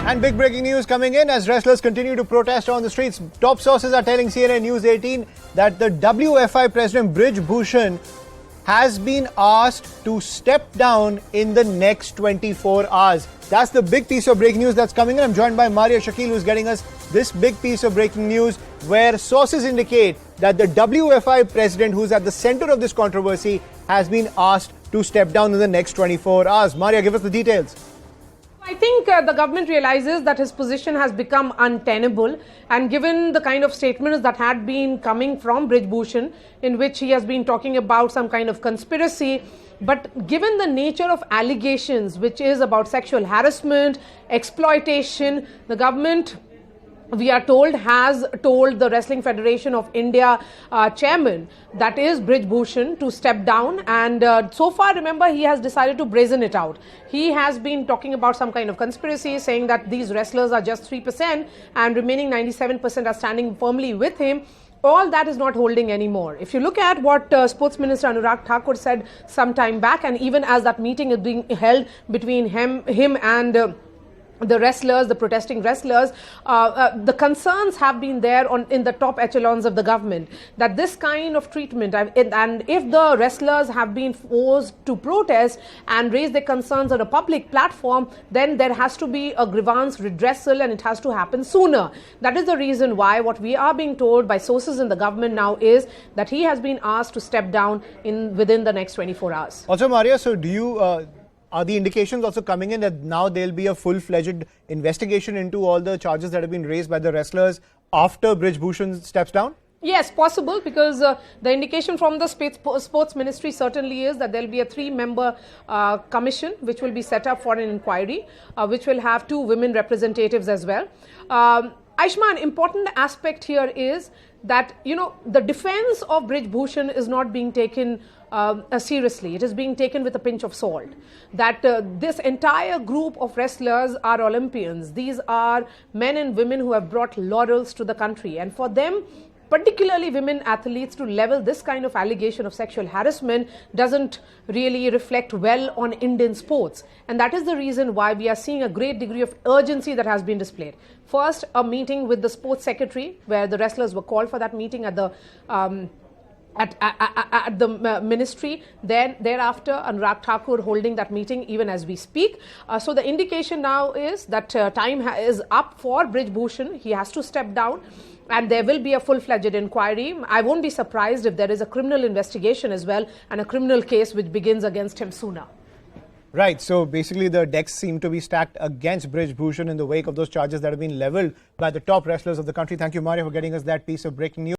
And big breaking news coming in as wrestlers continue to protest on the streets. Top sources are telling CNN News 18 that the WFI president Brij Bhushan has been asked to step down in the next 24 hours. That's the big piece of breaking news that's coming in. I'm joined by Maria Shakil, who's getting us this big piece of breaking news where sources indicate that the WFI president, who's at the center of this controversy, has been asked to step down in the next 24 hours. Maria, give us the details. I think the government realizes that his position has become untenable, and given the kind of statements that had been coming from Brij Bhushan, in which he has been talking about some kind of conspiracy, but given the nature of allegations, which is about sexual harassment, exploitation, the government, we are told, has told the Wrestling Federation of India chairman, that is Brij Bhushan, to step down. And so far, remember, he has decided to brazen it out. He has been talking about some kind of conspiracy, saying that these wrestlers are just 3% and remaining 97% are standing firmly with him. All that is not holding anymore. If you look at what Sports Minister Anurag Thakur said some time back, and even as that meeting is being held between him and the wrestlers, the protesting wrestlers, the concerns have been there in the top echelons of the government that this kind of treatment, and if the wrestlers have been forced to protest and raise their concerns on a public platform, then there has to be a grievance redressal and it has to happen sooner. That is the reason why what we are being told by sources in the government now is that he has been asked to step down within the next 24 hours. Also, Maria, so do you... are the indications also coming in that now there'll be a full-fledged investigation into all the charges that have been raised by the wrestlers after Brij Bhushan steps down? Yes, possible, because the indication from the sports ministry certainly is that there will be a 3-member commission which will be set up for an inquiry, which will have 2 women representatives as well. Aishma, an important aspect here is that, the defense of Brij Bhushan is not being taken seriously. It is being taken with a pinch of salt. That this entire group of wrestlers are Olympians. These are men and women who have brought laurels to the country. And for them, particularly women athletes, to level this kind of allegation of sexual harassment doesn't really reflect well on Indian sports. And that is the reason why we are seeing a great degree of urgency that has been displayed. First, a meeting with the sports secretary, where the wrestlers were called for that meeting at the at the ministry. Then thereafter, Anurag Thakur holding that meeting even as we speak. So the indication now is that time is up for Brij Bhushan. He has to step down, and there will be a full-fledged inquiry. I won't be surprised if there is a criminal investigation as well, and a criminal case which begins against him sooner. Right, so basically the decks seem to be stacked against Brij Bhushan in the wake of those charges that have been leveled by the top wrestlers of the country. Thank you, Maria, for getting us that piece of breaking news.